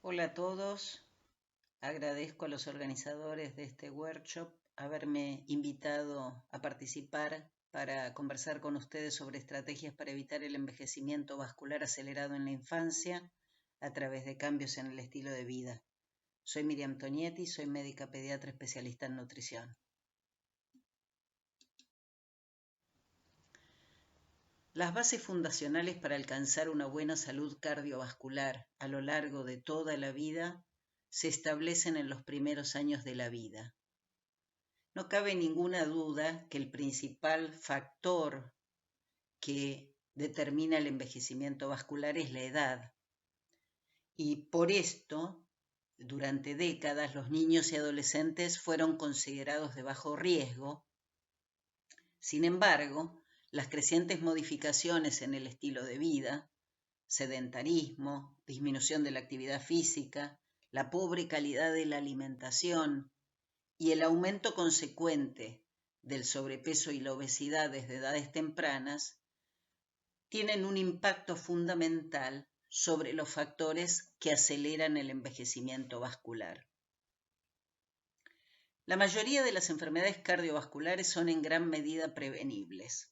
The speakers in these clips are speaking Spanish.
Hola a todos, agradezco a los organizadores de este workshop haberme invitado a participar para conversar con ustedes sobre estrategias para evitar el envejecimiento vascular acelerado en la infancia a través de cambios en el estilo de vida. Soy Miriam Tonietti, soy médica pediatra especialista en nutrición. Las bases fundacionales para alcanzar una buena salud cardiovascular a lo largo de toda la vida se establecen en los primeros años de la vida. No cabe ninguna duda que el principal factor que determina el envejecimiento vascular es la edad. Y por esto, durante décadas, los niños y adolescentes fueron considerados de bajo riesgo. Sin embargo, las crecientes modificaciones en el estilo de vida, sedentarismo, disminución de la actividad física, la pobre calidad de la alimentación y el aumento consecuente del sobrepeso y la obesidad desde edades tempranas tienen un impacto fundamental sobre los factores que aceleran el envejecimiento vascular. La mayoría de las enfermedades cardiovasculares son en gran medida prevenibles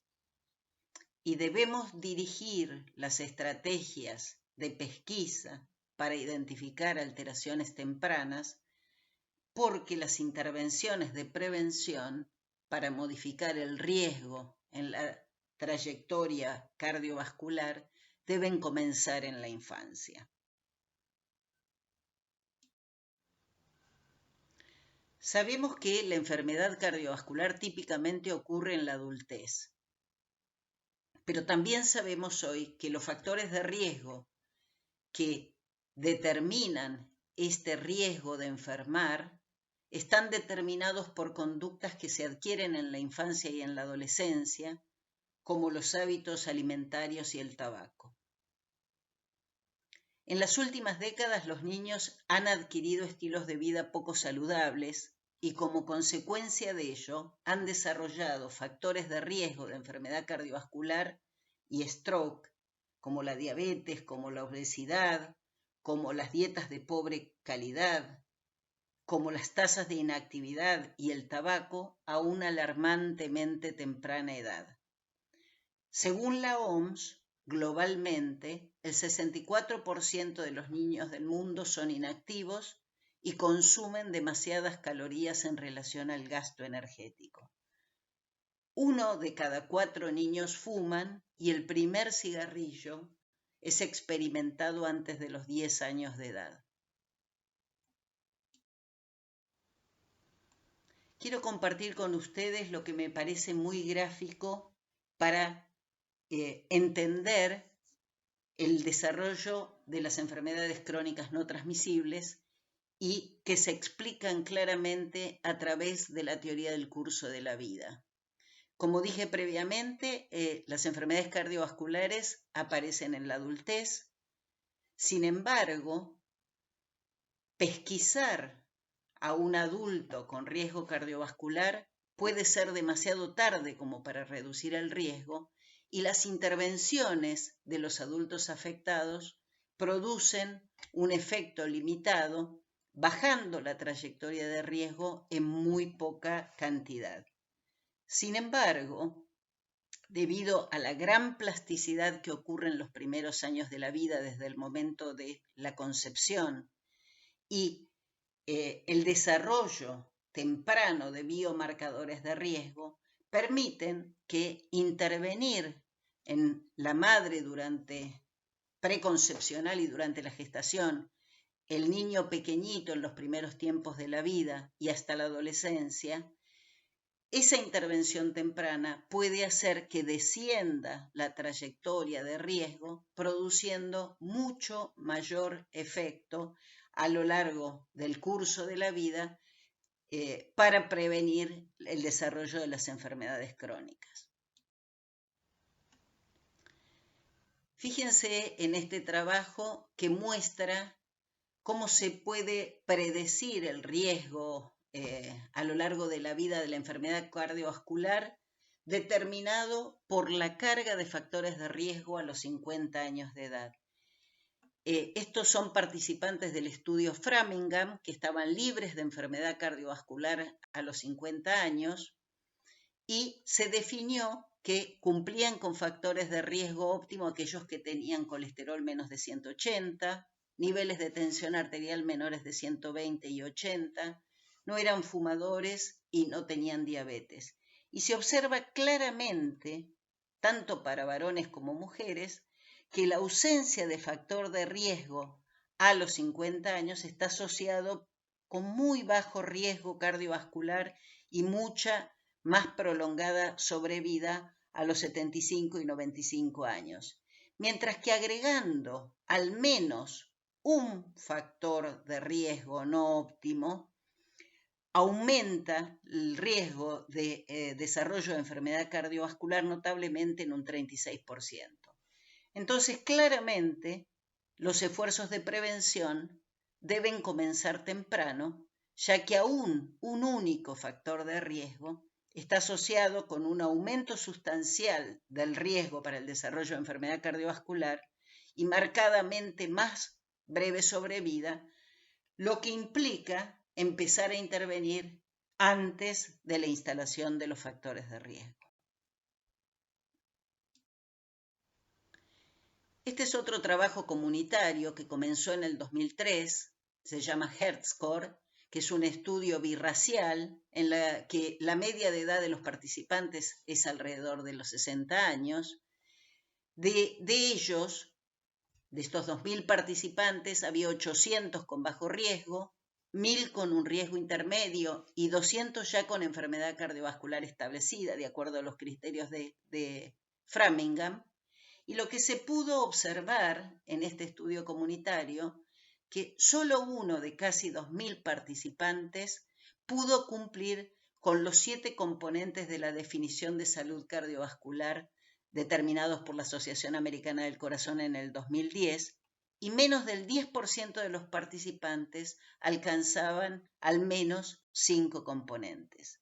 y debemos dirigir las estrategias de pesquisa para identificar alteraciones tempranas porque las intervenciones de prevención para modificar el riesgo en la trayectoria cardiovascular deben comenzar en la infancia. Sabemos que la enfermedad cardiovascular típicamente ocurre en la adultez, pero también sabemos hoy que los factores de riesgo que determinan este riesgo de enfermar están determinados por conductas que se adquieren en la infancia y en la adolescencia, como los hábitos alimentarios y el tabaco. En las últimas décadas los niños han adquirido estilos de vida poco saludables y como consecuencia de ello han desarrollado factores de riesgo de enfermedad cardiovascular y stroke, como la diabetes, como la obesidad, como las dietas de pobre calidad, como las tasas de inactividad y el tabaco a una alarmantemente temprana edad. Según la OMS, globalmente, el 64% de los niños del mundo son inactivos y consumen demasiadas calorías en relación al gasto energético. 1 de cada 4 niños fuman y el primer cigarrillo es experimentado antes de los 10 años de edad. Quiero compartir con ustedes lo que me parece muy gráfico para entender el desarrollo de las enfermedades crónicas no transmisibles y que se explican claramente a través de la teoría del curso de la vida. Como dije previamente, las enfermedades cardiovasculares aparecen en la adultez. Sin embargo, pesquisar a un adulto con riesgo cardiovascular puede ser demasiado tarde como para reducir el riesgo y las intervenciones de los adultos afectados producen un efecto limitado, bajando la trayectoria de riesgo en muy poca cantidad. Sin embargo, debido a la gran plasticidad que ocurre en los primeros años de la vida desde el momento de la concepción y el desarrollo temprano de biomarcadores de riesgo, permiten que intervenir en la madre durante preconcepcional y durante la gestación, el niño pequeñito en los primeros tiempos de la vida y hasta la adolescencia, esa intervención temprana puede hacer que descienda la trayectoria de riesgo, produciendo mucho mayor efecto a lo largo del curso de la vida para prevenir el desarrollo de las enfermedades crónicas. Fíjense en este trabajo que muestra cómo se puede predecir el riesgo a lo largo de la vida de la enfermedad cardiovascular determinado por la carga de factores de riesgo a los 50 años de edad. Estos son participantes del estudio Framingham, que estaban libres de enfermedad cardiovascular a los 50 años, y se definió que cumplían con factores de riesgo óptimo aquellos que tenían colesterol menos de 180, niveles de tensión arterial menores de 120 y 80, no eran fumadores y no tenían diabetes. Y se observa claramente, tanto para varones como mujeres, que la ausencia de factor de riesgo a los 50 años está asociado con muy bajo riesgo cardiovascular y mucha más prolongada sobrevida a los 75 y 95 años. Mientras que agregando al menos un factor de riesgo no óptimo, aumenta el riesgo de desarrollo de enfermedad cardiovascular notablemente en un 36%. Entonces, claramente, los esfuerzos de prevención deben comenzar temprano, ya que aún un único factor de riesgo está asociado con un aumento sustancial del riesgo para el desarrollo de enfermedad cardiovascular y marcadamente más breve sobrevida, lo que implica empezar a intervenir antes de la instalación de los factores de riesgo. Este es otro trabajo comunitario que comenzó en el 2003, se llama HeartScore, que es un estudio birracial en la que la media de edad de los participantes es alrededor de los 60 años. De ellos, de estos 2.000 participantes, había 800 con bajo riesgo, 1.000 con un riesgo intermedio y 200 ya con enfermedad cardiovascular establecida, de acuerdo a los criterios de Framingham. Y lo que se pudo observar en este estudio comunitario, que solo uno de casi 2.000 participantes pudo cumplir con los 7 componentes de la definición de salud cardiovascular determinados por la Asociación Americana del Corazón en el 2010, y menos del 10% de los participantes alcanzaban al menos 5 componentes.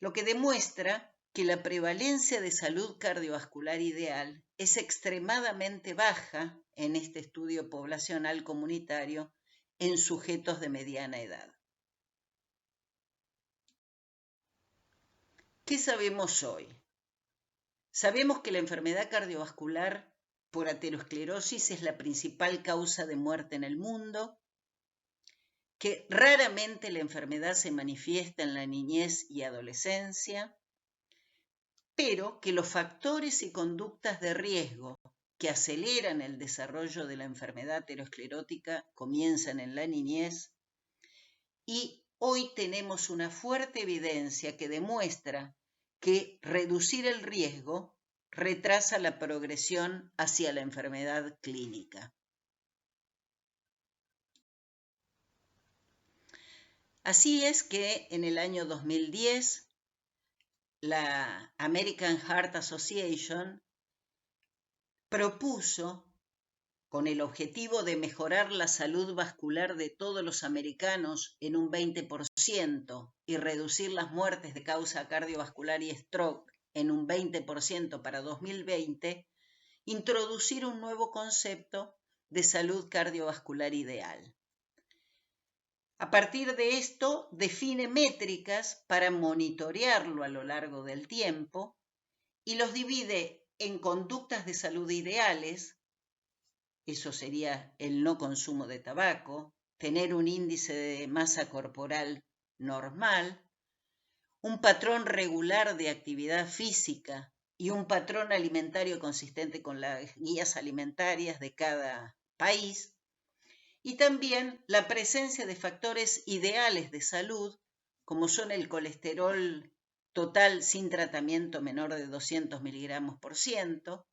Lo que demuestra que la prevalencia de salud cardiovascular ideal es extremadamente baja en este estudio poblacional comunitario en sujetos de mediana edad. ¿Qué sabemos hoy? Sabemos que la enfermedad cardiovascular por aterosclerosis es la principal causa de muerte en el mundo, que raramente la enfermedad se manifiesta en la niñez y adolescencia, pero que los factores y conductas de riesgo que aceleran el desarrollo de la enfermedad aterosclerótica comienzan en la niñez, y hoy tenemos una fuerte evidencia que demuestra que reducir el riesgo retrasa la progresión hacia la enfermedad clínica. Así es que en el año 2010 la American Heart Association propuso, con el objetivo de mejorar la salud vascular de todos los americanos en un 20% y reducir las muertes de causa cardiovascular y stroke en un 20% para 2020, introducir un nuevo concepto de salud cardiovascular ideal. A partir de esto, define métricas para monitorearlo a lo largo del tiempo y los divide en conductas de salud ideales. Eso sería el no consumo de tabaco, tener un índice de masa corporal normal, un patrón regular de actividad física y un patrón alimentario consistente con las guías alimentarias de cada país, y también la presencia de factores ideales de salud, como son el colesterol total sin tratamiento menor de 200 miligramos por ciento,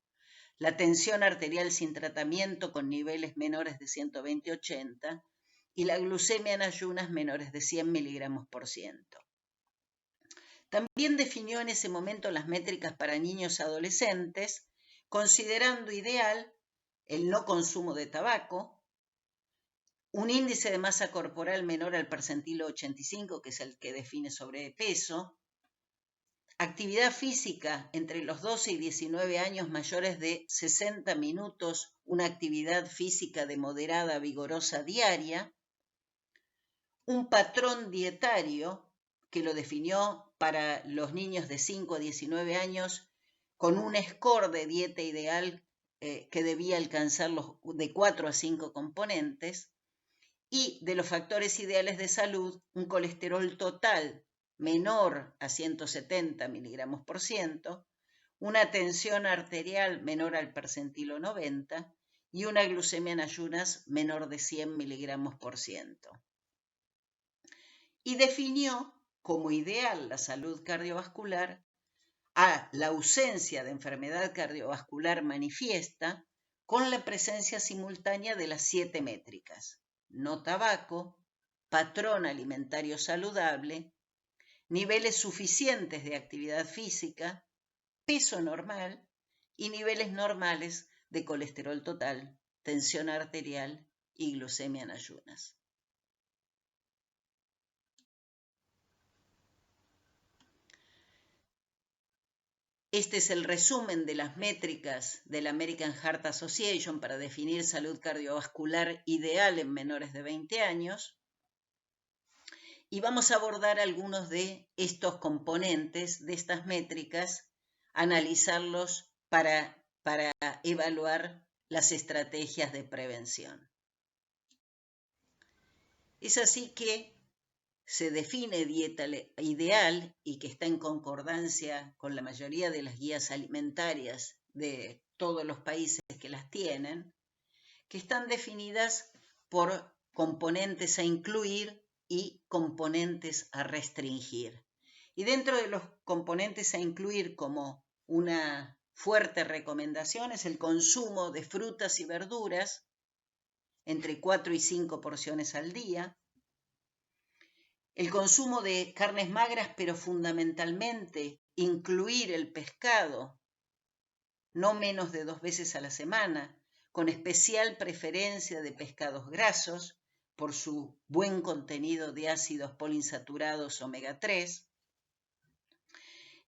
la tensión arterial sin tratamiento con niveles menores de 120/80 y la glucemia en ayunas menores de 100 miligramos por ciento. También definió en ese momento las métricas para niños y adolescentes, considerando ideal el no consumo de tabaco, un índice de masa corporal menor al percentilo 85, que es el que define sobrepeso, Actividad física entre los 12 y 19 años, mayores de 60 minutos, una actividad física de moderada vigorosa diaria. Un patrón dietario que lo definió para los niños de 5 a 19 años con un score de dieta ideal que debía alcanzar los de 4 a 5 componentes. Y de los factores ideales de salud, un colesterol total menor a 170 miligramos por ciento, una tensión arterial menor al percentilo 90 y una glucemia en ayunas menor de 100 miligramos por ciento. Y definió como ideal la salud cardiovascular a la ausencia de enfermedad cardiovascular manifiesta con la presencia simultánea de las 7 métricas: no tabaco, patrón alimentario saludable, niveles suficientes de actividad física, peso normal y niveles normales de colesterol total, tensión arterial y glucemia en ayunas. Este es el resumen de las métricas de la American Heart Association para definir salud cardiovascular ideal en menores de 20 años. Y vamos a abordar algunos de estos componentes de estas métricas, analizarlos para evaluar las estrategias de prevención. Es así que se define dieta ideal y que está en concordancia con la mayoría de las guías alimentarias de todos los países que las tienen, que están definidas por componentes a incluir y componentes a restringir. Y dentro de los componentes a incluir como una fuerte recomendación es el consumo de frutas y verduras entre 4 y 5 porciones al día, el consumo de carnes magras, pero fundamentalmente incluir el pescado no menos de 2 veces a la semana, con especial preferencia de pescados grasos por su buen contenido de ácidos poliinsaturados omega 3,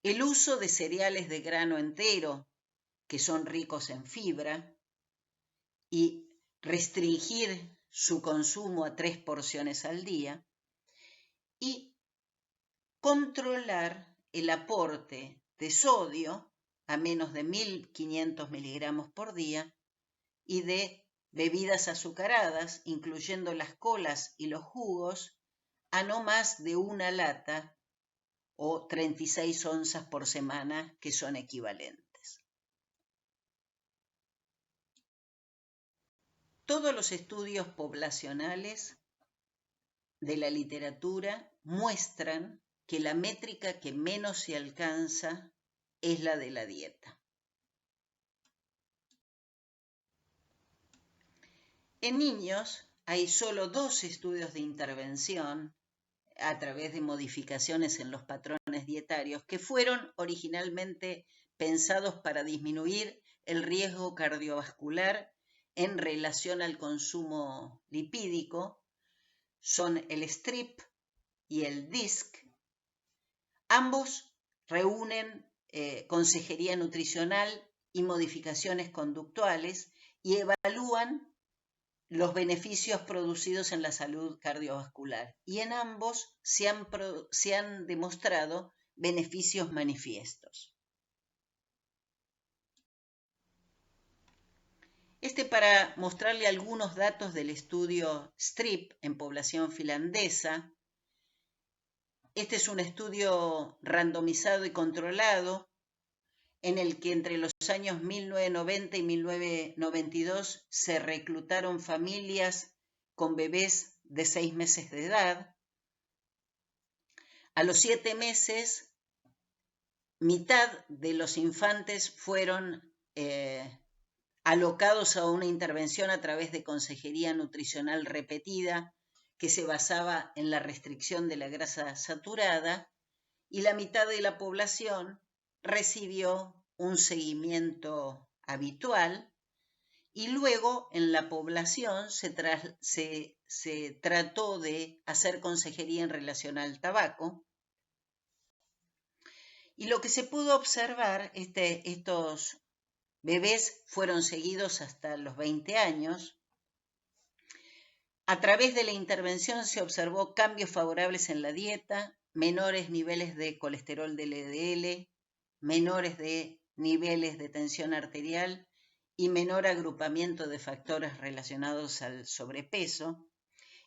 el uso de cereales de grano entero, que son ricos en fibra, y restringir su consumo a 3 porciones al día, y controlar el aporte de sodio a menos de 1.500 miligramos por día y de bebidas azucaradas, incluyendo las colas y los jugos, a no más de 1 lata o 36 onzas por semana, que son equivalentes. Todos los estudios poblacionales de la literatura muestran que la métrica que menos se alcanza es la de la dieta. En niños hay solo 2 estudios de intervención a través de modificaciones en los patrones dietarios que fueron originalmente pensados para disminuir el riesgo cardiovascular en relación al consumo lipídico. Son el STRIP y el DISC. Ambos reúnen consejería nutricional y modificaciones conductuales y evalúan los beneficios producidos en la salud cardiovascular. Y en ambos se han demostrado beneficios manifiestos. Para mostrarle algunos datos del estudio STRIP en población finlandesa. Este es un estudio randomizado y controlado en el que entre los años 1990 y 1992 se reclutaron familias con bebés de 6 meses de edad. A los 7 meses, mitad de los infantes fueron alocados a una intervención a través de consejería nutricional repetida que se basaba en la restricción de la grasa saturada, y la mitad de la población recibió un seguimiento habitual, y luego en la población se trató de hacer consejería en relación al tabaco. Y lo que se pudo observar, estos bebés fueron seguidos hasta los 20 años. A través de la intervención se observó cambios favorables en la dieta, menores niveles de colesterol del LDL, menores niveles de tensión arterial y menor agrupamiento de factores relacionados al sobrepeso.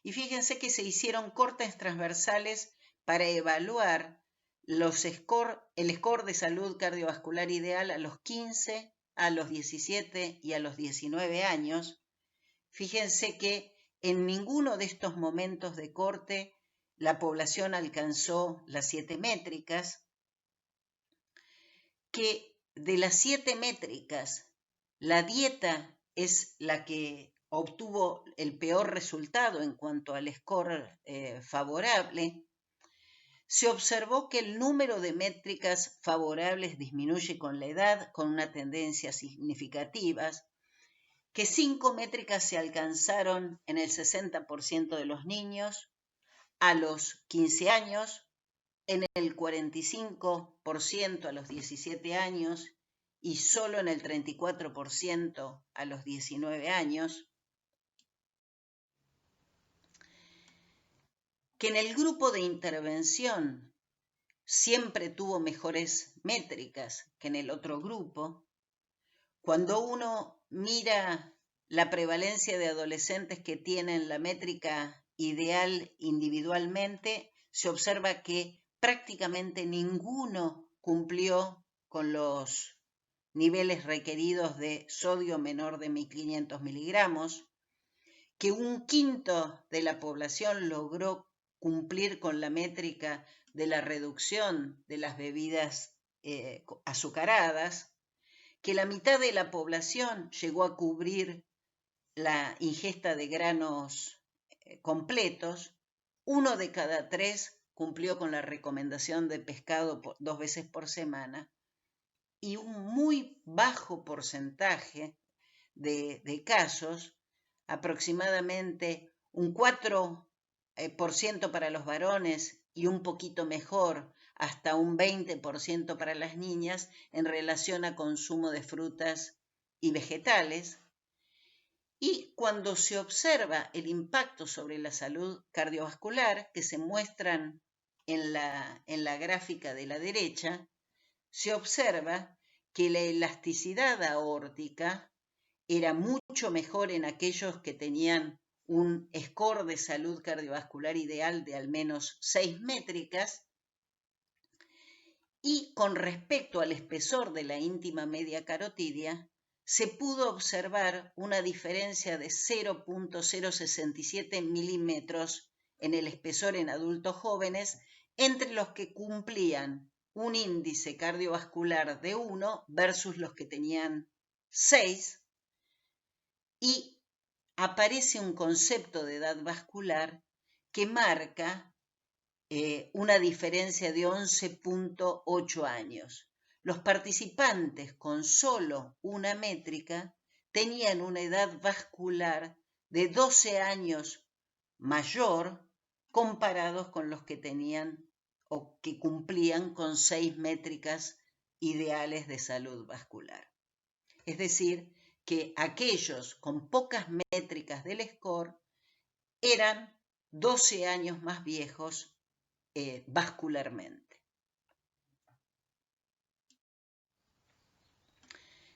Y fíjense que se hicieron cortes transversales para evaluar el score de salud cardiovascular ideal a los 15, a los 17 y a los 19 años. Fíjense que en ninguno de estos momentos de corte la población alcanzó las 7 métricas, que de las 7 métricas, la dieta es la que obtuvo el peor resultado en cuanto al score favorable. Se observó que el número de métricas favorables disminuye con la edad, con una tendencia significativa, que 5 métricas se alcanzaron en el 60% de los niños a los 15 años, en el 45% a los 17 años y solo en el 34% a los 19 años. Que en el grupo de intervención siempre tuvo mejores métricas que en el otro grupo. Cuando uno mira la prevalencia de adolescentes que tienen la métrica ideal individualmente, se observa que prácticamente ninguno cumplió con los niveles requeridos de sodio menor de 1500 miligramos, que un quinto de la población logró cumplir con la métrica de la reducción de las bebidas azucaradas, que la mitad de la población llegó a cubrir la ingesta de granos completos, 1 de cada 3 cumplió con la recomendación de pescado 2 veces por semana, y un muy bajo porcentaje de casos, aproximadamente un 4% para los varones y un poquito mejor, hasta un 20% para las niñas en relación a consumo de frutas y vegetales. Y cuando se observa el impacto sobre la salud cardiovascular, que se muestran en la gráfica de la derecha, se observa que la elasticidad aórtica era mucho mejor en aquellos que tenían un score de salud cardiovascular ideal de al menos 6 métricas, y con respecto al espesor de la íntima media carotidia, se pudo observar una diferencia de 0.067 milímetros en el espesor en adultos jóvenes entre los que cumplían un índice cardiovascular de 1 versus los que tenían 6, y aparece un concepto de edad vascular que marca una diferencia de 11.8 años. Los participantes con solo una métrica tenían una edad vascular de 12 años mayor comparados con los que tenían o que cumplían con 6 métricas ideales de salud vascular. Es decir, que aquellos con pocas métricas del score eran 12 años más viejos vascularmente.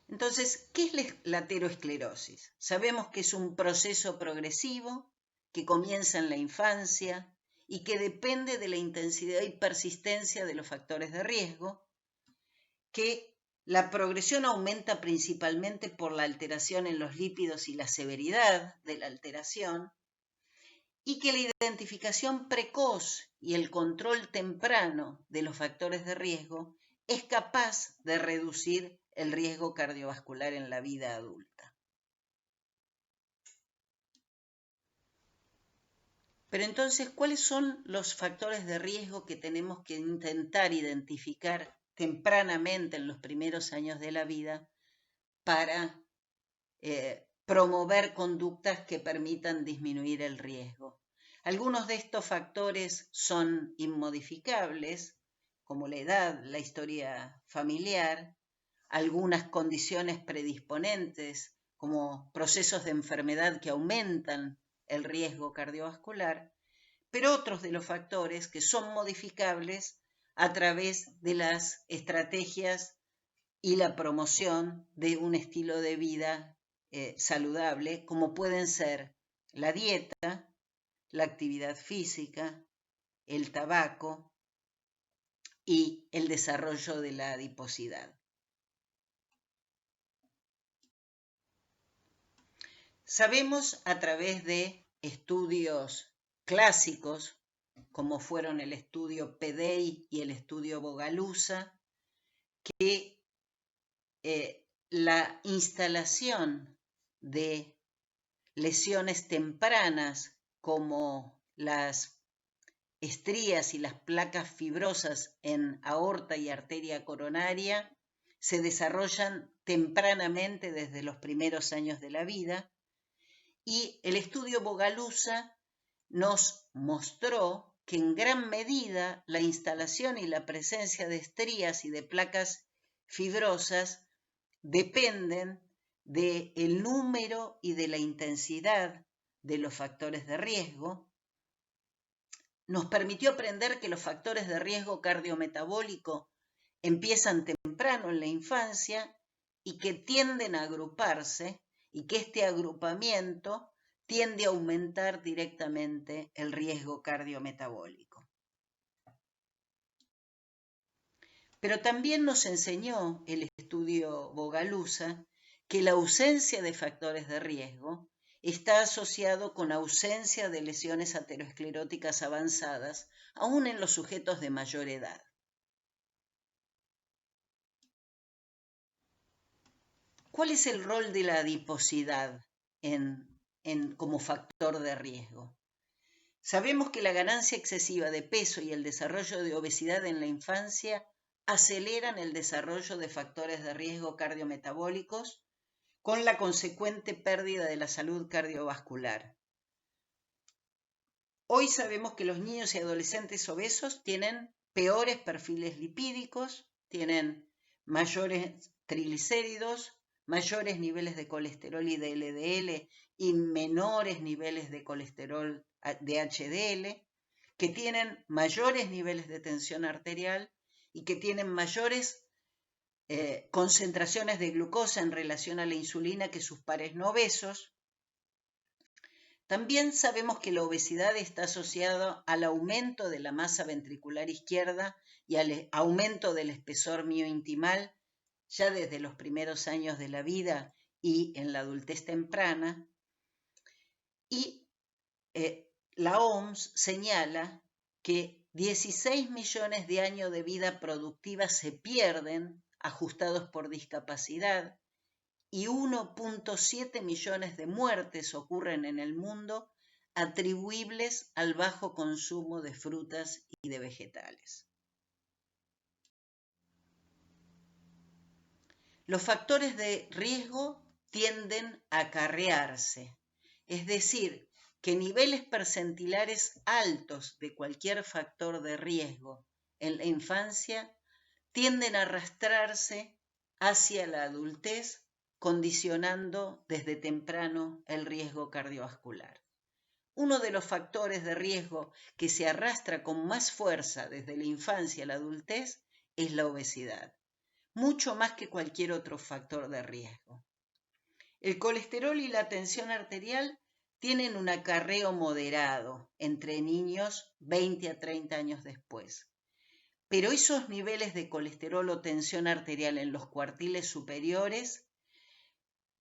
Entonces, ¿qué es la aterosclerosis? Sabemos que es un proceso progresivo que comienza en la infancia y que depende de la intensidad y persistencia de los factores de riesgo, que la progresión aumenta principalmente por la alteración en los lípidos y la severidad de la alteración, y que la identificación precoz y el control temprano de los factores de riesgo es capaz de reducir el riesgo cardiovascular en la vida adulta. Pero entonces, ¿cuáles son los factores de riesgo que tenemos que intentar identificar tempranamente en los primeros años de la vida para promover conductas que permitan disminuir el riesgo? Algunos de estos factores son inmodificables, como la edad, la historia familiar, algunas condiciones predisponentes, como procesos de enfermedad que aumentan el riesgo cardiovascular, pero otros de los factores que son modificables a través de las estrategias y la promoción de un estilo de vida saludable, como pueden ser la dieta, la actividad física, el tabaco y el desarrollo de la adiposidad. Sabemos a través de estudios clásicos, como fueron el estudio PEDEI y el estudio Bogalusa, que la instalación de lesiones tempranas como las estrías y las placas fibrosas en aorta y arteria coronaria se desarrollan tempranamente desde los primeros años de la vida, y el estudio Bogalusa nos mostró que en gran medida la instalación y la presencia de estrías y de placas fibrosas dependen del número y de la intensidad de los factores de riesgo. Nos permitió aprender que los factores de riesgo cardiometabólico empiezan temprano en la infancia y que tienden a agruparse, y que este agrupamiento tiende a aumentar directamente el riesgo cardiometabólico. Pero también nos enseñó el estudio Bogalusa que la ausencia de factores de riesgo está asociado con ausencia de lesiones ateroscleróticas avanzadas, aún en los sujetos de mayor edad. ¿Cuál es el rol de la adiposidad como factor de riesgo? Sabemos que la ganancia excesiva de peso y el desarrollo de obesidad en la infancia aceleran el desarrollo de factores de riesgo cardiometabólicos, con la consecuente pérdida de la salud cardiovascular. Hoy sabemos que los niños y adolescentes obesos tienen peores perfiles lipídicos, tienen mayores triglicéridos, mayores niveles de colesterol y de LDL y menores niveles de colesterol de HDL, que tienen mayores niveles de tensión arterial y que tienen mayores concentraciones de glucosa en relación a la insulina que sus pares no obesos. También sabemos que la obesidad está asociada al aumento de la masa ventricular izquierda y al aumento del espesor miointimal ya desde los primeros años de la vida y en la adultez temprana. Y la OMS señala que 16 millones de años de vida productiva se pierden ajustados por discapacidad, y 1.7 millones de muertes ocurren en el mundo atribuibles al bajo consumo de frutas y de vegetales. Los factores de riesgo tienden a acarrearse, es decir, que niveles percentilares altos de cualquier factor de riesgo en la infancia tienden a arrastrarse hacia la adultez, condicionando desde temprano el riesgo cardiovascular. Uno de los factores de riesgo que se arrastra con más fuerza desde la infancia a la adultez es la obesidad, mucho más que cualquier otro factor de riesgo. El colesterol y la tensión arterial tienen un acarreo moderado entre niños 20 a 30 años después. Pero esos niveles de colesterol o tensión arterial en los cuartiles superiores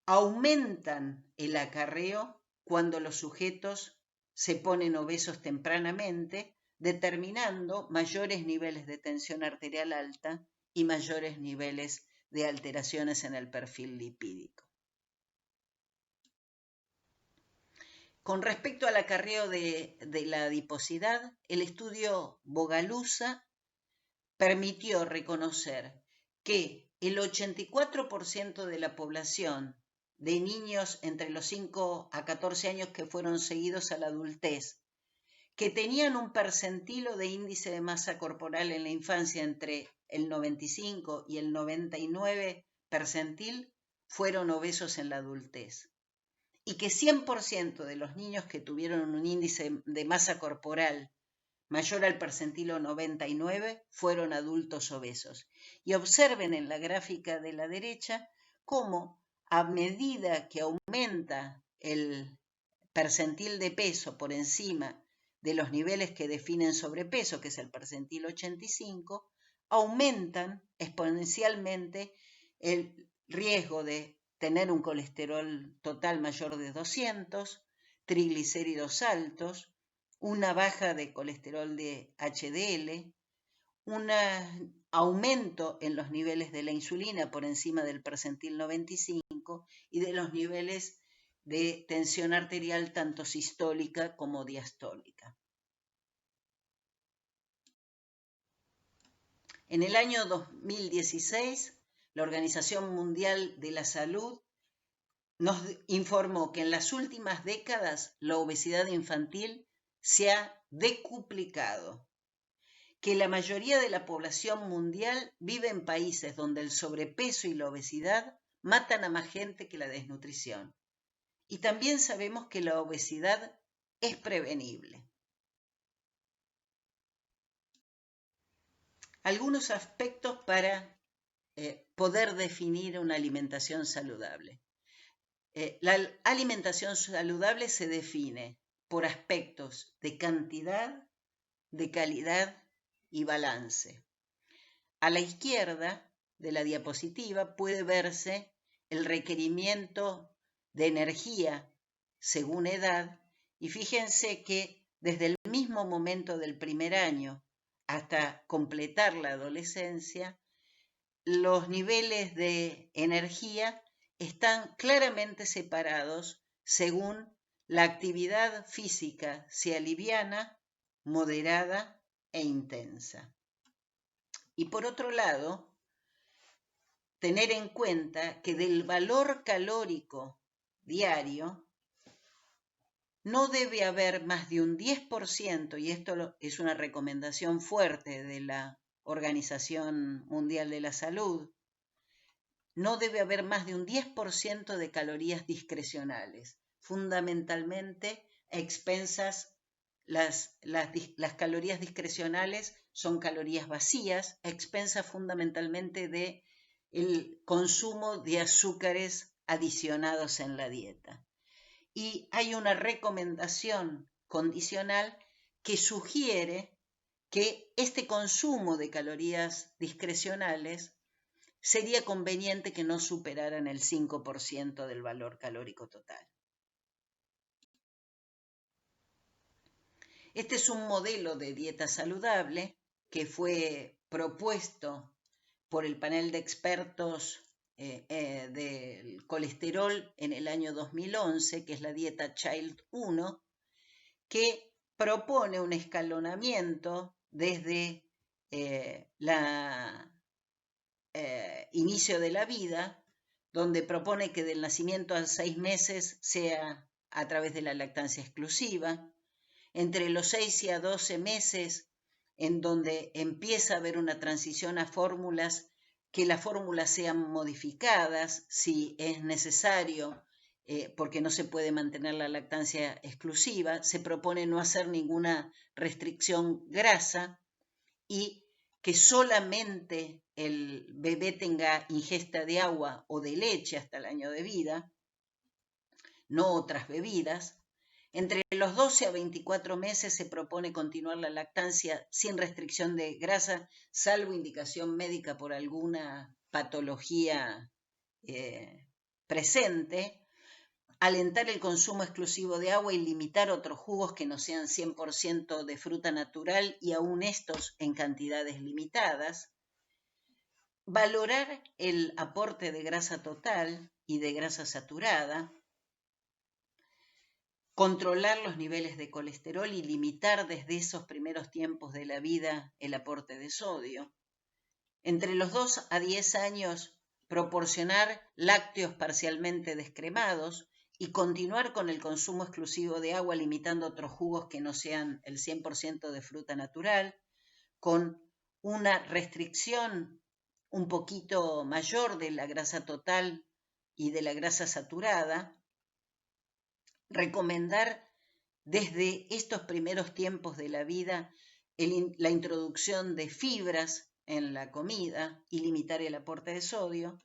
aumentan el acarreo cuando los sujetos se ponen obesos tempranamente, determinando mayores niveles de tensión arterial alta y mayores niveles de alteraciones en el perfil lipídico. Con respecto al acarreo de la adiposidad, el estudio Bogalusa permitió reconocer que el 84% de la población de niños entre los 5 a 14 años que fueron seguidos a la adultez, que tenían un percentilo de índice de masa corporal en la infancia entre el 95 y el 99 percentil fueron obesos en la adultez. Y que 100% de los niños que tuvieron un índice de masa corporal mayor al percentilo 99 fueron adultos obesos. Y observen en la gráfica de la derecha cómo a medida que aumenta el percentil de peso por encima de los niveles que definen sobrepeso, que es el percentil 85, aumentan exponencialmente el riesgo de tener un colesterol total mayor de 200, triglicéridos altos, una baja de colesterol de HDL, un aumento en los niveles de la insulina por encima del percentil 95 y de los niveles de tensión arterial tanto sistólica como diastólica. En el año 2016, la Organización Mundial de la Salud nos informó que en las últimas décadas la obesidad infantil se ha decuplicado, que la mayoría de la población mundial vive en países donde el sobrepeso y la obesidad matan a más gente que la desnutrición. Y también sabemos que la obesidad es prevenible. Algunos aspectos para poder definir una alimentación saludable. La alimentación saludable se define por aspectos de cantidad, de calidad y balance. A la izquierda de la diapositiva puede verse el requerimiento de energía según edad y fíjense que desde el mismo momento del primer año hasta completar la adolescencia, los niveles de energía están claramente separados según la actividad física, sea liviana, moderada e intensa. Y por otro lado, tener en cuenta que del valor calórico diario no debe haber más de un 10%, y esto es una recomendación fuerte de la Organización Mundial de la Salud, no debe haber más de un 10% de calorías discrecionales, fundamentalmente a expensas. Las calorías discrecionales son calorías vacías, a expensas fundamentalmente de el consumo de azúcares adicionados en la dieta. Y hay una recomendación condicional que sugiere que este consumo de calorías discrecionales sería conveniente que no superaran el 5% del valor calórico total. Este es un modelo de dieta saludable que fue propuesto por el panel de expertos del colesterol en el año 2011, que es la dieta Child 1, que propone un escalonamiento desde inicio de la vida, donde propone que del nacimiento a 6 meses sea a través de la lactancia exclusiva, entre los 6 y a 12 meses, en donde empieza a haber una transición a fórmulas, que las fórmulas sean modificadas si es necesario, porque no se puede mantener la lactancia exclusiva. Se propone no hacer ninguna restricción grasa y que solamente el bebé tenga ingesta de agua o de leche hasta el año de vida, no otras bebidas. Entre los 12 a 24 meses se propone continuar la lactancia sin restricción de grasa, salvo indicación médica por alguna patología presente, alentar el consumo exclusivo de agua y limitar otros jugos que no sean 100% de fruta natural y aún estos en cantidades limitadas, valorar el aporte de grasa total y de grasa saturada, controlar los niveles de colesterol y limitar desde esos primeros tiempos de la vida el aporte de sodio. Entre los 2 a 10 años, proporcionar lácteos parcialmente descremados, y continuar con el consumo exclusivo de agua, limitando otros jugos que no sean el 100% de fruta natural, con una restricción un poquito mayor de la grasa total y de la grasa saturada, recomendar desde estos primeros tiempos de la vida la introducción de fibras en la comida y limitar el aporte de sodio,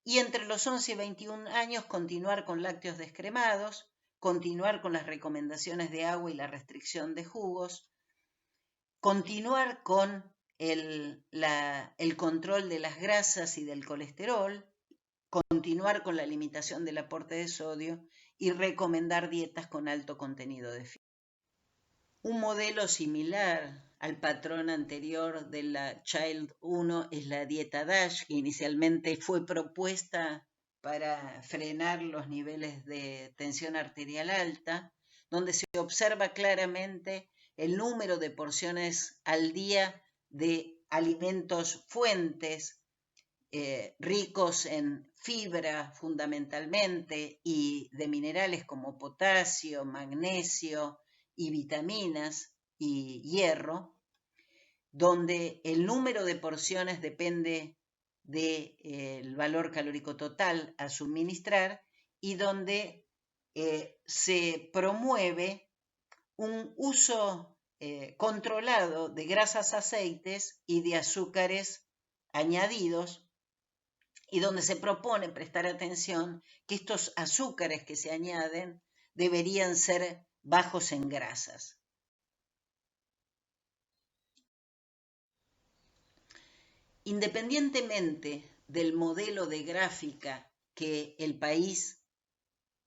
y entre los 11 y 21 años continuar con lácteos descremados, continuar con las recomendaciones de agua y la restricción de jugos, continuar con el control de las grasas y del colesterol, continuar con la limitación del aporte de sodio y recomendar dietas con alto contenido de fibra. Un modelo similar al patrón anterior de la Child 1 es la dieta DASH, que inicialmente fue propuesta para frenar los niveles de tensión arterial alta, donde se observa claramente el número de porciones al día de alimentos fuentes ricos en fibra fundamentalmente y de minerales como potasio, magnesio y vitaminas y hierro, donde el número de porciones depende del valor calórico total a suministrar y donde se promueve un uso controlado de grasas, aceites y de azúcares añadidos, y donde se propone prestar atención que estos azúcares que se añaden deberían ser bajos en grasas. Independientemente del modelo de gráfica que el país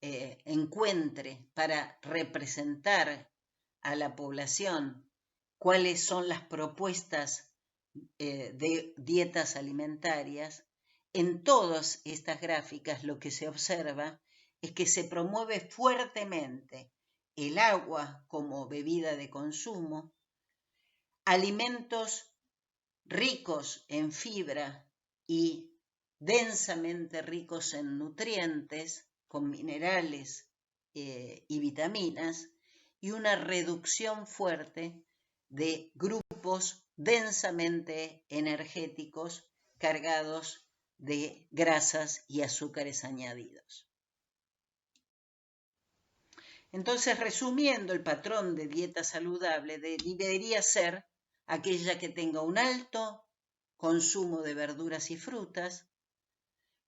encuentre para representar a la población cuáles son las propuestas de dietas alimentarias, en todas estas gráficas lo que se observa es que se promueve fuertemente el agua como bebida de consumo, alimentos ricos en fibra y densamente ricos en nutrientes, con minerales y vitaminas, y una reducción fuerte de grupos densamente energéticos cargados de grasas y azúcares añadidos. Entonces, resumiendo, el patrón de dieta saludable debería ser aquella que tenga un alto consumo de verduras y frutas,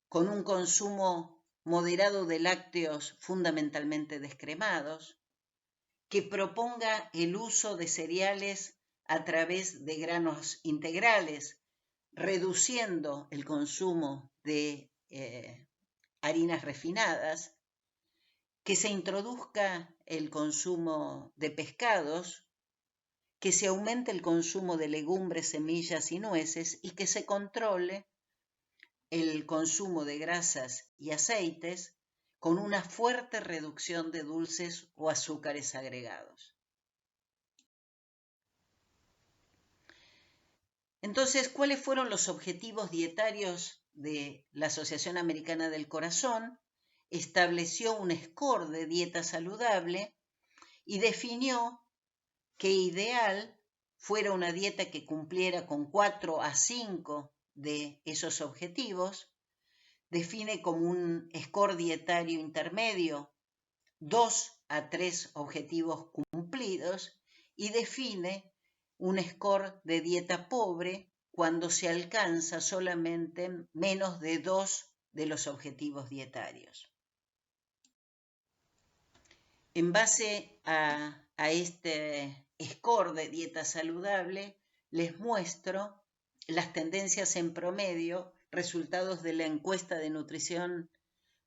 con un consumo moderado de lácteos fundamentalmente descremados, que proponga el uso de cereales a través de granos integrales, reduciendo el consumo de harinas refinadas, que se introduzca el consumo de pescados, que se aumente el consumo de legumbres, semillas y nueces y que se controle el consumo de grasas y aceites con una fuerte reducción de dulces o azúcares agregados. Entonces, ¿cuáles fueron los objetivos dietarios de la Asociación Americana del Corazón? Estableció un score de dieta saludable y definió que ideal fuera una dieta que cumpliera con 4 a 5 de esos objetivos. Define como un score dietario intermedio 2 a 3 objetivos cumplidos y define un score de dieta pobre cuando se alcanza solamente menos de 2 de los objetivos dietarios. En base a este score de dieta saludable, les muestro las tendencias en promedio, resultados de la encuesta de nutrición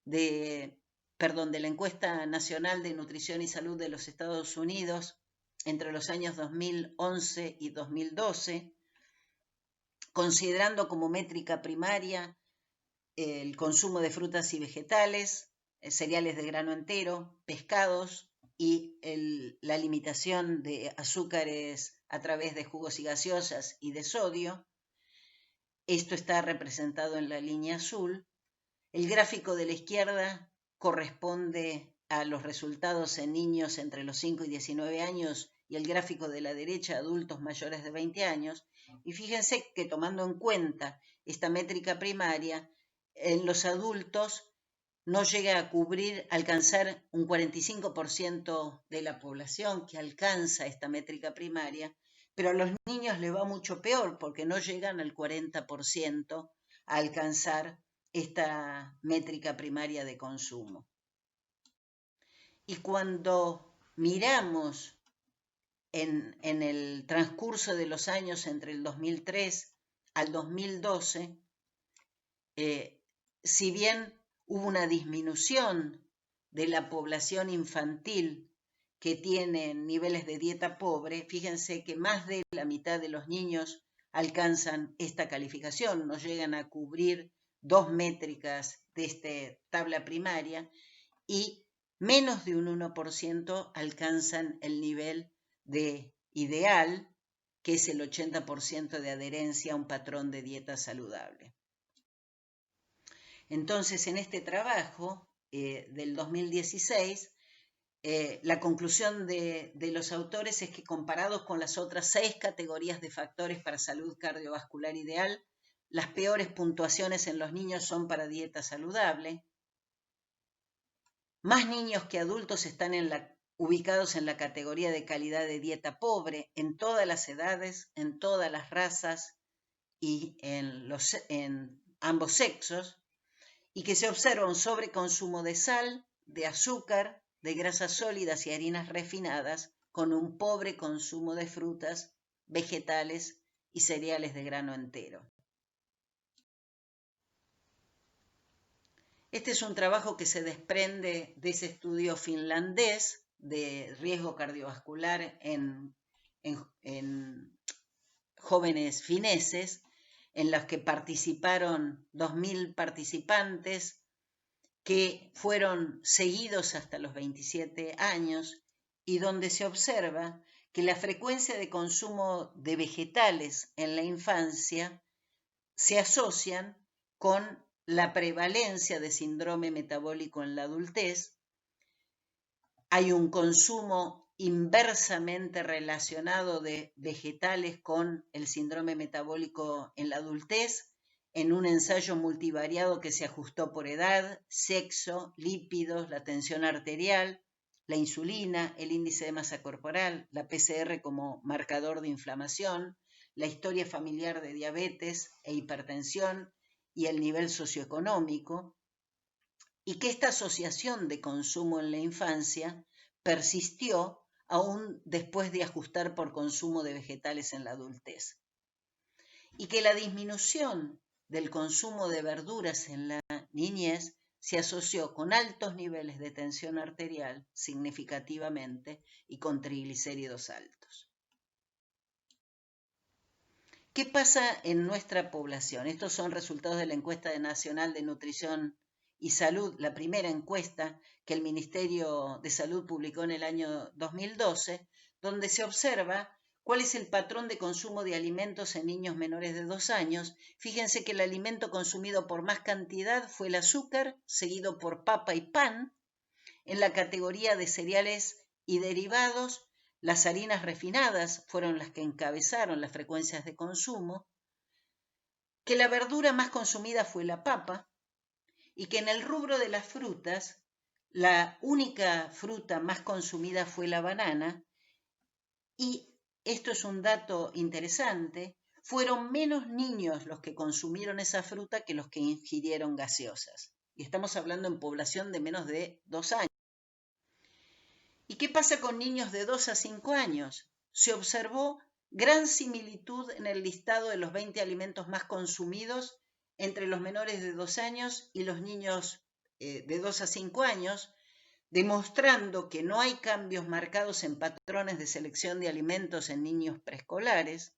de la encuesta nacional de nutrición y salud de los Estados Unidos entre los años 2011 y 2012, considerando como métrica primaria el consumo de frutas y vegetales, cereales de grano entero, pescados y la limitación de azúcares a través de jugos y gaseosas y de sodio. Esto está representado en la línea azul. El gráfico de la izquierda corresponde a los resultados en niños entre los 5 y 19 años y el gráfico de la derecha adultos mayores de 20 años. Y fíjense que tomando en cuenta esta métrica primaria, en los adultos no llega a alcanzar un 45% de la población que alcanza esta métrica primaria, pero a los niños les va mucho peor porque no llegan al 40% a alcanzar esta métrica primaria de consumo. Y cuando miramos en el transcurso de los años entre el 2003 al 2012, si bien hubo una disminución de la población infantil que tiene niveles de dieta pobre, fíjense que más de la mitad de los niños alcanzan esta calificación, no llegan a cubrir 2 métricas de esta tabla primaria y menos de un 1% alcanzan el nivel de ideal, que es el 80% de adherencia a un patrón de dieta saludable. Entonces, en este trabajo del 2016, la conclusión de los autores es que comparados con las otras 6 categorías de factores para salud cardiovascular ideal, las peores puntuaciones en los niños son para dieta saludable. Más niños que adultos están ubicados en la categoría de calidad de dieta pobre en todas las edades, en todas las razas y en ambos sexos, y que se observa un sobreconsumo de sal, de azúcar, de grasas sólidas y harinas refinadas, con un pobre consumo de frutas, vegetales y cereales de grano entero. Este es un trabajo que se desprende de ese estudio finlandés de riesgo cardiovascular en jóvenes fineses, en los que participaron 2.000 participantes que fueron seguidos hasta los 27 años y donde se observa que la frecuencia de consumo de vegetales en la infancia se asocian con la prevalencia de síndrome metabólico en la adultez. Hay un consumo inversamente relacionado de vegetales con el síndrome metabólico en la adultez, en un ensayo multivariado que se ajustó por edad, sexo, lípidos, la tensión arterial, la insulina, el índice de masa corporal, la PCR como marcador de inflamación, la historia familiar de diabetes e hipertensión y el nivel socioeconómico, y que esta asociación de consumo en la infancia persistió aún después de ajustar por consumo de vegetales en la adultez. Y que la disminución del consumo de verduras en la niñez se asoció con altos niveles de tensión arterial significativamente y con triglicéridos altos. ¿Qué pasa en nuestra población? Estos son resultados de la encuesta nacional de nutrición y salud, la primera encuesta que el Ministerio de Salud publicó en el año 2012, donde se observa cuál es el patrón de consumo de alimentos en niños menores de 2 años. Fíjense que el alimento consumido por más cantidad fue el azúcar, seguido por papa y pan. En la categoría de cereales y derivados, las harinas refinadas fueron las que encabezaron las frecuencias de consumo, que la verdura más consumida fue la papa, y que en el rubro de las frutas, la única fruta más consumida fue la banana, y esto es un dato interesante, fueron menos niños los que consumieron esa fruta que los que ingirieron gaseosas. Y estamos hablando en población de menos de 2 años. ¿Y qué pasa con niños de 2 a 5 años? Se observó gran similitud en el listado de los 20 alimentos más consumidos entre los menores de 2 años y los niños de 2 a 5 años, demostrando que no hay cambios marcados en patrones de selección de alimentos en niños preescolares.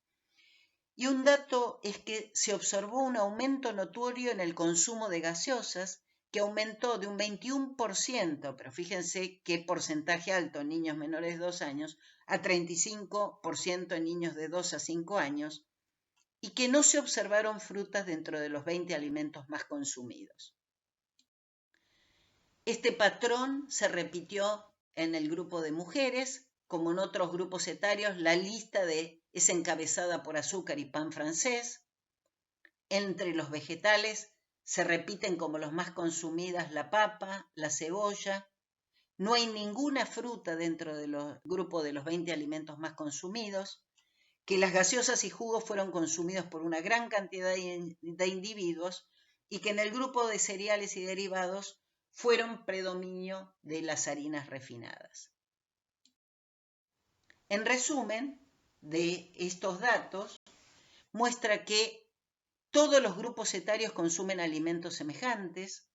Y un dato es que se observó un aumento notorio en el consumo de gaseosas, que aumentó de un 21%, pero fíjense qué porcentaje alto en niños menores de 2 años, a 35% en niños de 2 a 5 años, y que no se observaron frutas dentro de los 20 alimentos más consumidos. Este patrón se repitió en el grupo de mujeres, como en otros grupos etarios. La lista es encabezada por azúcar y pan francés. Entre los vegetales se repiten como los más consumidas la papa, la cebolla. No hay ninguna fruta dentro del grupo de los 20 alimentos más consumidos. Que las gaseosas y jugos fueron consumidos por una gran cantidad de individuos y que en el grupo de cereales y derivados fueron predominio de las harinas refinadas. En resumen de estos datos, muestra que todos los grupos etarios consumen alimentos semejantes,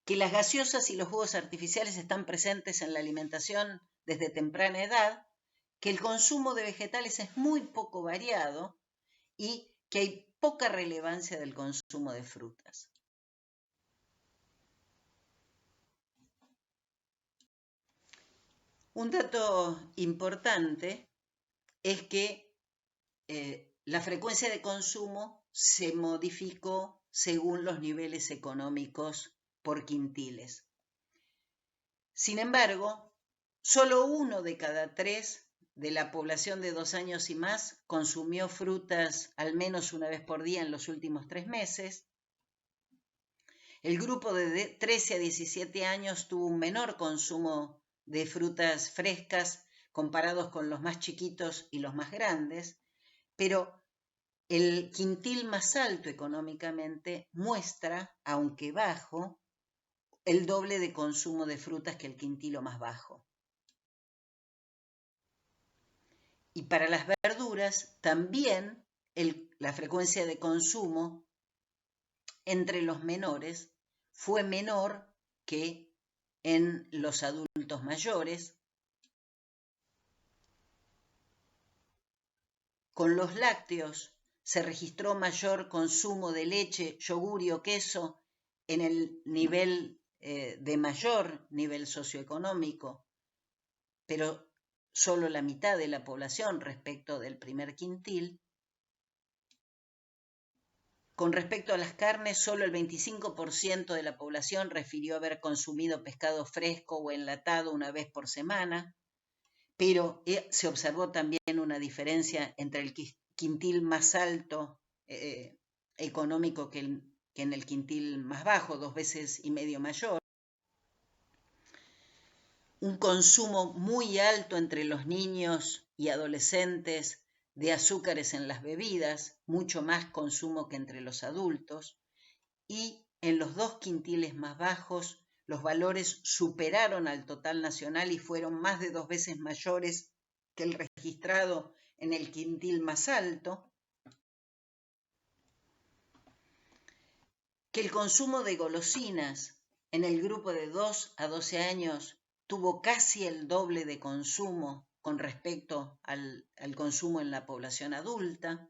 que las gaseosas y los jugos artificiales están presentes en la alimentación desde temprana edad, que el consumo de vegetales es muy poco variado y que hay poca relevancia del consumo de frutas. Un dato importante es que la frecuencia de consumo se modificó según los niveles económicos por quintiles. Sin embargo, solo 1 de cada 3 de la población de 2 años y más consumió frutas al menos una vez por día en los últimos 3 meses. El grupo de 13 a 17 años tuvo un menor consumo de frutas frescas comparados con los más chiquitos y los más grandes, pero el quintil más alto económicamente muestra, aunque bajo, el doble de consumo de frutas que el quintilo más bajo. Y para las verduras también la frecuencia de consumo entre los menores fue menor que en los adultos mayores. Con los lácteos se registró mayor consumo de leche, yogur o queso en el nivel de mayor nivel socioeconómico, pero solo la mitad de la población respecto del primer quintil. Con respecto a las carnes, solo el 25% de la población refirió haber consumido pescado fresco o enlatado una vez por semana, pero se observó también una diferencia entre el quintil más alto económico que en el quintil más bajo, 2,5 veces mayor. Un consumo muy alto entre los niños y adolescentes de azúcares en las bebidas, mucho más consumo que entre los adultos, y en los 2 quintiles más bajos los valores superaron al total nacional y fueron más de 2 veces mayores que el registrado en el quintil más alto. Que el consumo de golosinas en el grupo de 2 a 12 años tuvo casi el doble de consumo con respecto al consumo en la población adulta.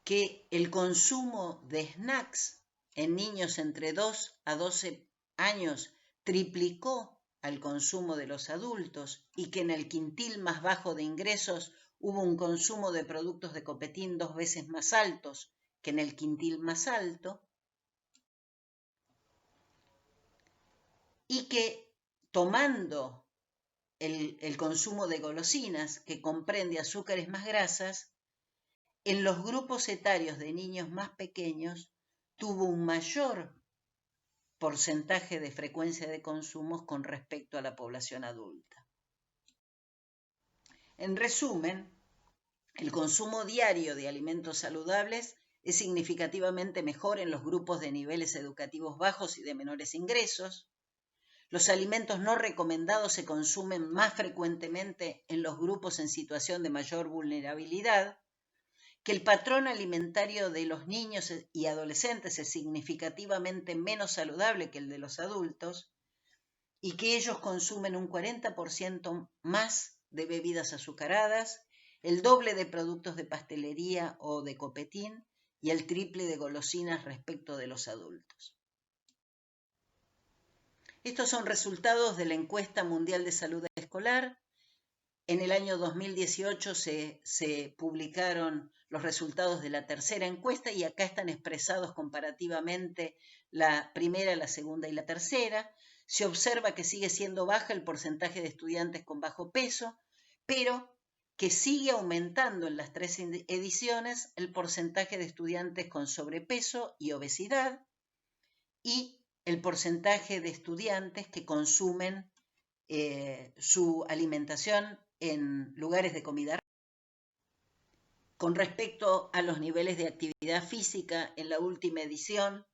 Que el consumo de snacks en niños entre 2 a 12 años triplicó al consumo de los adultos y que en el quintil más bajo de ingresos hubo un consumo de productos de copetín 2 veces más altos que en el quintil más alto. Y que tomando el consumo de golosinas, que comprende azúcares más grasas, en los grupos etarios de niños más pequeños tuvo un mayor porcentaje de frecuencia de consumos con respecto a la población adulta. En resumen, el consumo diario de alimentos saludables es significativamente mejor en los grupos de niveles educativos bajos y de menores ingresos. Los alimentos no recomendados se consumen más frecuentemente en los grupos en situación de mayor vulnerabilidad, que el patrón alimentario de los niños y adolescentes es significativamente menos saludable que el de los adultos y que ellos consumen un 40% más de bebidas azucaradas, el doble de productos de pastelería o de copetín y el triple de golosinas respecto de los adultos. Estos son resultados de la Encuesta Mundial de Salud Escolar, En el año 2018 se publicaron los resultados de la tercera encuesta y acá están expresados comparativamente la primera, la segunda y la tercera. Se observa que sigue siendo baja el porcentaje de estudiantes con bajo peso, pero que sigue aumentando en las tres ediciones el porcentaje de estudiantes con sobrepeso y obesidad y el porcentaje de estudiantes que consumen su alimentación en lugares de comida. Con respecto a los niveles de actividad física, en la última edición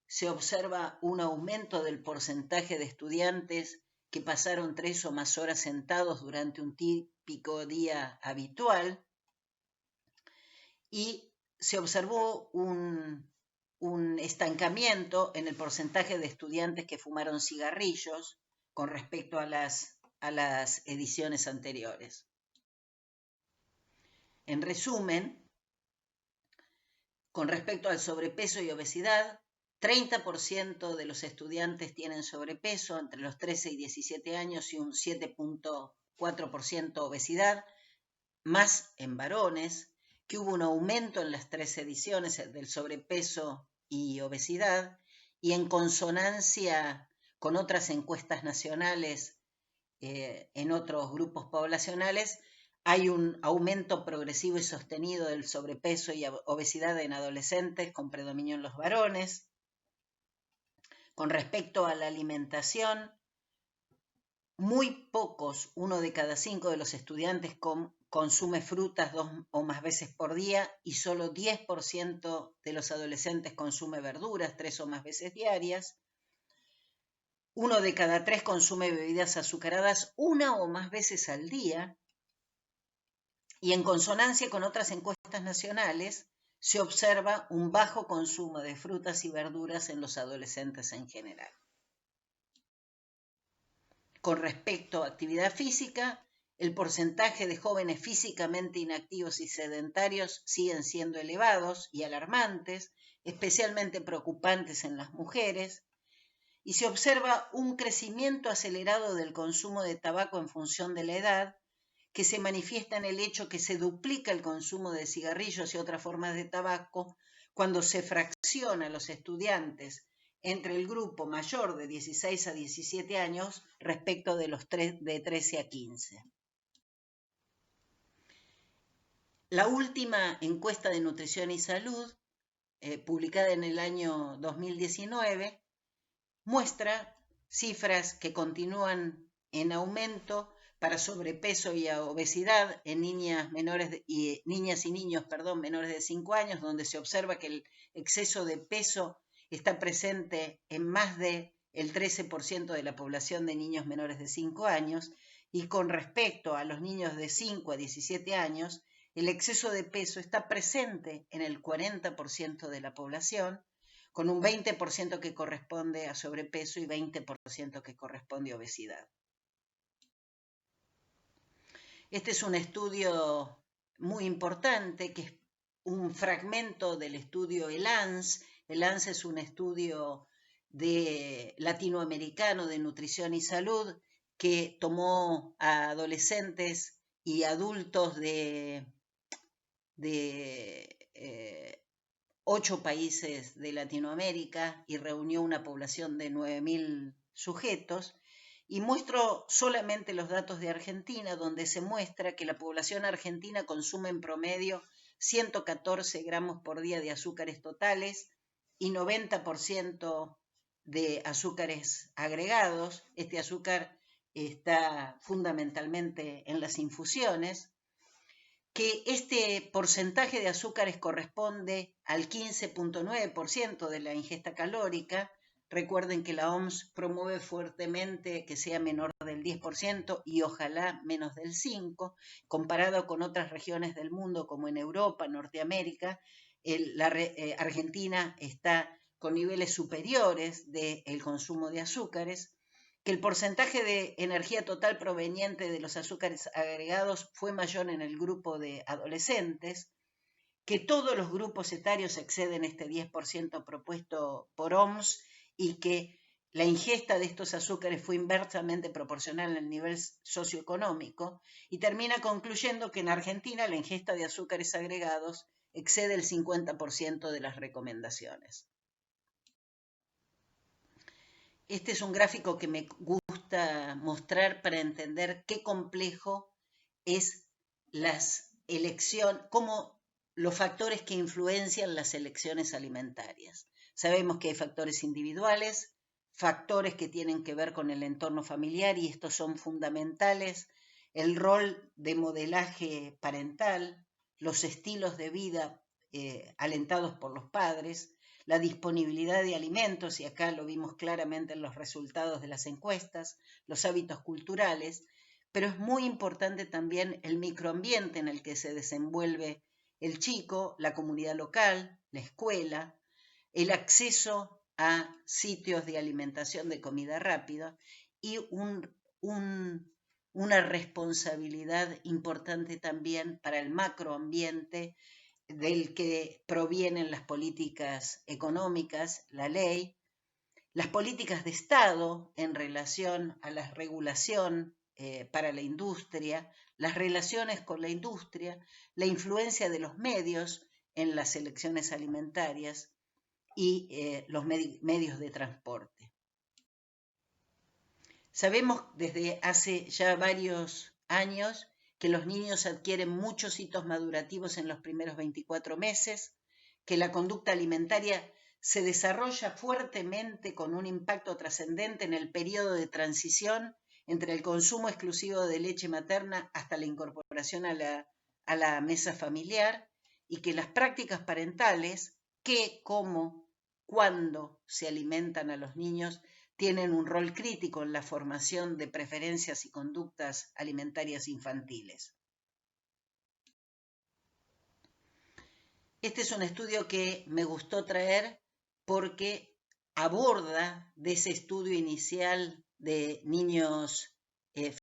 se observa un aumento del porcentaje de estudiantes que pasaron 3 o más horas sentados durante un típico día habitual y se observó un estancamiento en el porcentaje de estudiantes que fumaron cigarrillos con respecto a las ediciones anteriores. En resumen, con respecto al sobrepeso y obesidad, 30% de los estudiantes tienen sobrepeso entre los 13 y 17 años y un 7.4% obesidad, más en varones, que hubo un aumento en las tres ediciones del sobrepeso y obesidad, y en consonancia con otras encuestas nacionales en otros grupos poblacionales, hay un aumento progresivo y sostenido del sobrepeso y obesidad en adolescentes con predominio en los varones. Con respecto a la alimentación, muy pocos, 1 de cada 5 de los estudiantes consume frutas 2 o más veces por día y solo 10% de los adolescentes consume verduras 3 o más veces diarias. 1 de cada 3 consume bebidas azucaradas 1 o más veces al día. Y en consonancia con otras encuestas nacionales, se observa un bajo consumo de frutas y verduras en los adolescentes en general. Con respecto a actividad física, el porcentaje de jóvenes físicamente inactivos y sedentarios siguen siendo elevados y alarmantes, especialmente preocupantes en las mujeres, y se observa un crecimiento acelerado del consumo de tabaco en función de la edad, que se manifiesta en el hecho que se duplica el consumo de cigarrillos y otras formas de tabaco cuando se fracciona a los estudiantes entre el grupo mayor de 16 a 17 años respecto de los de 13 a 15. La última encuesta de nutrición y salud, publicada en el año 2019, muestra cifras que continúan en aumento para sobrepeso y obesidad en niñas y niños menores de 5 años, donde se observa que el exceso de peso está presente en más del 13% de la población de niños menores de 5 años, y con respecto a los niños de 5 a 17 años, el exceso de peso está presente en el 40% de la población, con un 20% que corresponde a sobrepeso y 20% que corresponde a obesidad. Este es un estudio muy importante, que es un fragmento del estudio ELANS. ELANS es un estudio latinoamericano de nutrición y salud que tomó a adolescentes y adultos de 8 países de Latinoamérica y reunió una población de 9.000 sujetos. Y muestro solamente los datos de Argentina, donde se muestra que la población argentina consume en promedio 114 gramos por día de azúcares totales y 90% de azúcares agregados. Este azúcar está fundamentalmente en las infusiones, que este porcentaje de azúcares corresponde al 15.9% de la ingesta calórica. Recuerden que la OMS promueve fuertemente que sea menor del 10% y ojalá menos del 5%, comparado con otras regiones del mundo como en Europa, Norteamérica. Argentina está con niveles superiores del consumo de azúcares, que el porcentaje de energía total proveniente de los azúcares agregados fue mayor en el grupo de adolescentes, que todos los grupos etarios exceden este 10% propuesto por OMS, y que la ingesta de estos azúcares fue inversamente proporcional al nivel socioeconómico y termina concluyendo que en Argentina la ingesta de azúcares agregados excede el 50% de las recomendaciones. Este es un gráfico que me gusta mostrar para entender qué complejo es las elecciones, cómo los factores que influencian las elecciones alimentarias. Sabemos que hay factores individuales, factores que tienen que ver con el entorno familiar y estos son fundamentales, el rol de modelaje parental, los estilos de vida alentados por los padres, la disponibilidad de alimentos, y acá lo vimos claramente en los resultados de las encuestas, los hábitos culturales, pero es muy importante también el microambiente en el que se desenvuelve el chico, la comunidad local, la escuela, el acceso a sitios de alimentación de comida rápida y una responsabilidad importante también para el macroambiente del que provienen las políticas económicas, la ley, las políticas de Estado en relación a la regulación para la industria, las relaciones con la industria, la influencia de los medios en las elecciones alimentarias y los medios de transporte. Sabemos desde hace ya varios años que los niños adquieren muchos hitos madurativos en los primeros 24 meses, que la conducta alimentaria se desarrolla fuertemente con un impacto trascendente en el periodo de transición entre el consumo exclusivo de leche materna hasta la incorporación a la mesa familiar, y que las prácticas parentales, qué, cómo, cuándo se alimentan a los niños, tienen un rol crítico en la formación de preferencias y conductas alimentarias infantiles. Este es un estudio que me gustó traer porque aborda de ese estudio inicial de niños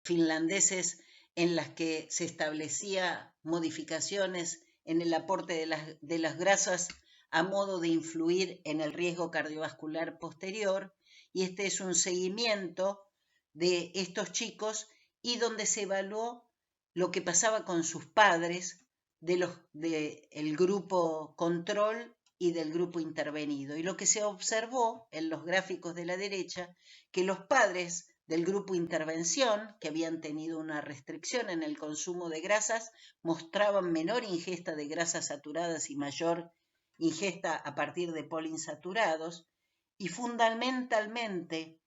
finlandeses en las que se establecía modificaciones en el aporte de las grasas a modo de influir en el riesgo cardiovascular posterior, y este es un seguimiento de estos chicos y donde se evaluó lo que pasaba con sus padres del grupo control y del grupo intervenido. Y lo que se observó en los gráficos de la derecha, que los padres del grupo intervención, que habían tenido una restricción en el consumo de grasas, mostraban menor ingesta de grasas saturadas y mayor ingesta a partir de poliinsaturados, y fundamentalmente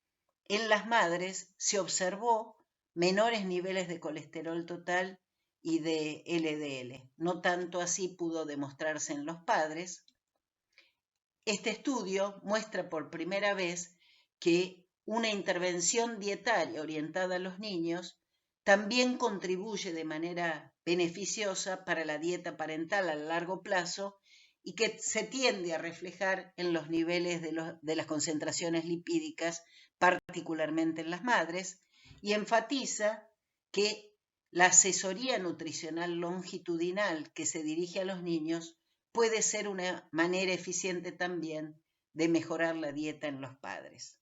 en las madres se observó menores niveles de colesterol total y de LDL. No tanto así pudo demostrarse en los padres. Este estudio muestra por primera vez que una intervención dietaria orientada a los niños también contribuye de manera beneficiosa para la dieta parental a largo plazo y que se tiende a reflejar en los niveles de las concentraciones lipídicas, particularmente en las madres, y enfatiza que la asesoría nutricional longitudinal que se dirige a los niños puede ser una manera eficiente también de mejorar la dieta en los padres.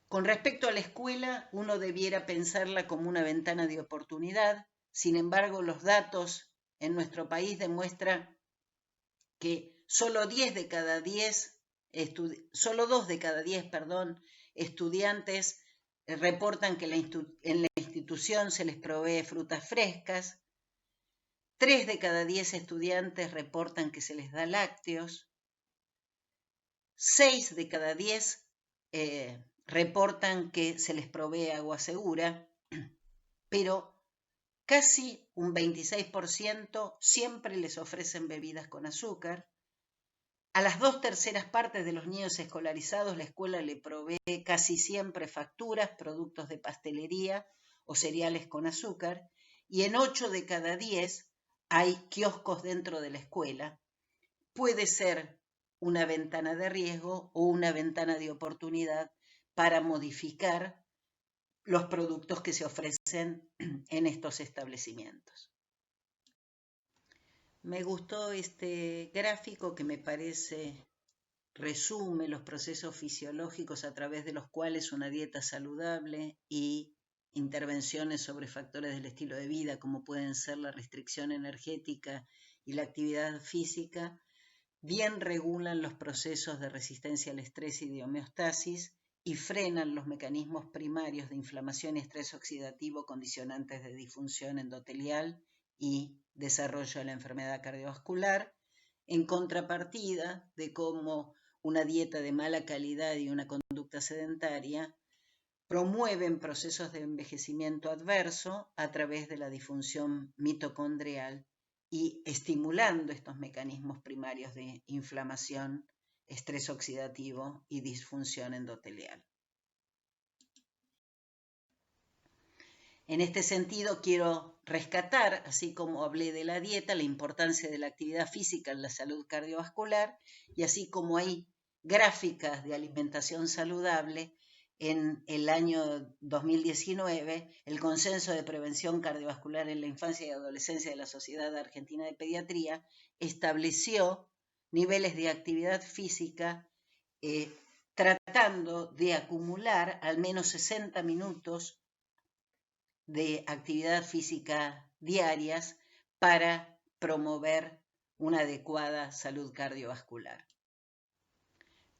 Con respecto a la escuela, uno debiera pensarla como una ventana de oportunidad. Sin embargo, los datos en nuestro país demuestran que solo 2 de cada 10 estudiantes reportan que en la institución se les provee frutas frescas. 3 de cada 10 estudiantes reportan que se les da lácteos. 6 de cada 10 reportan que se les provee agua segura, pero casi un 26% siempre les ofrecen bebidas con azúcar. A las 2/3 partes de los niños escolarizados la escuela le provee casi siempre facturas, productos de pastelería o cereales con azúcar, y en 8 de cada 10 hay kioscos dentro de la escuela. Puede ser una ventana de riesgo o una ventana de oportunidad para modificar los productos que se ofrecen en estos establecimientos. Me gustó este gráfico que me parece resume los procesos fisiológicos a través de los cuales una dieta saludable y intervenciones sobre factores del estilo de vida, como pueden ser la restricción energética y la actividad física, bien regulan los procesos de resistencia al estrés y de homeostasis y frenan los mecanismos primarios de inflamación y estrés oxidativo condicionantes de disfunción endotelial y desarrollo de la enfermedad cardiovascular, en contrapartida de cómo una dieta de mala calidad y una conducta sedentaria promueven procesos de envejecimiento adverso a través de la disfunción mitocondrial y estimulando estos mecanismos primarios de inflamación, estrés oxidativo y disfunción endotelial. En este sentido, quiero rescatar, así como hablé de la dieta, la importancia de la actividad física en la salud cardiovascular, y así como hay gráficas de alimentación saludable, en el año 2019, el Consenso de Prevención Cardiovascular en la Infancia y Adolescencia de la Sociedad Argentina de Pediatría estableció niveles de actividad física tratando de acumular al menos 60 minutos de actividad física diarias para promover una adecuada salud cardiovascular.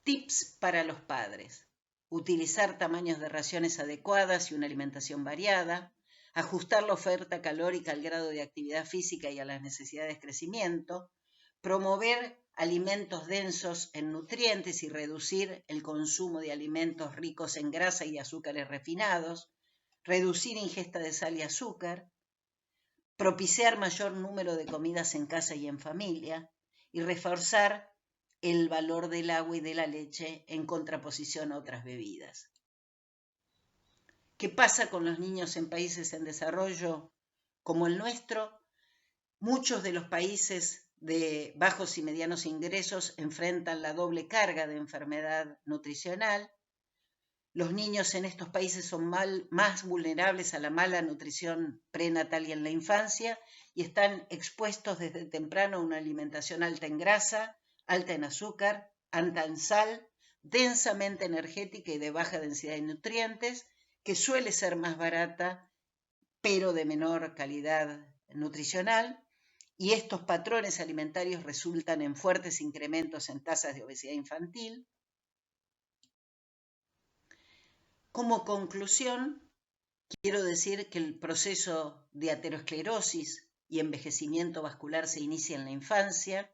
Tips para los padres: utilizar tamaños de raciones adecuadas y una alimentación variada, ajustar la oferta calórica al grado de actividad física y a las necesidades de crecimiento, promover alimentos densos en nutrientes y reducir el consumo de alimentos ricos en grasa y azúcares refinados, reducir ingesta de sal y azúcar, propiciar mayor número de comidas en casa y en familia y reforzar el valor del agua y de la leche en contraposición a otras bebidas. ¿Qué pasa con los niños en países en desarrollo como el nuestro? Muchos de los países de bajos y medianos ingresos enfrentan la doble carga de enfermedad nutricional. Los niños en estos países son más vulnerables a la mala nutrición prenatal y en la infancia y están expuestos desde temprano a una alimentación alta en grasa, alta en azúcar, alta en sal, densamente energética y de baja densidad de nutrientes, que suele ser más barata, pero de menor calidad nutricional, y estos patrones alimentarios resultan en fuertes incrementos en tasas de obesidad infantil. Como conclusión, quiero decir que el proceso de aterosclerosis y envejecimiento vascular se inicia en la infancia,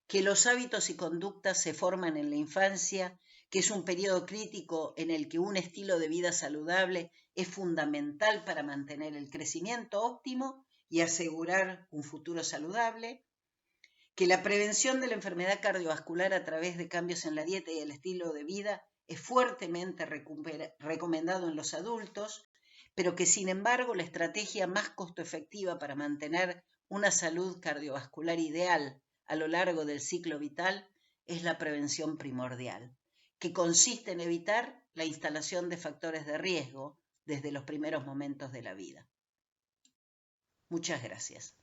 que los hábitos y conductas se forman en la infancia, que es un periodo crítico en el que un estilo de vida saludable es fundamental para mantener el crecimiento óptimo y asegurar un futuro saludable, que la prevención de la enfermedad cardiovascular a través de cambios en la dieta y el estilo de vida es fuertemente recomendado en los adultos, pero que sin embargo la estrategia más costo efectiva para mantener una salud cardiovascular ideal a lo largo del ciclo vital es la prevención primordial, que consiste en evitar la instalación de factores de riesgo desde los primeros momentos de la vida. Muchas gracias.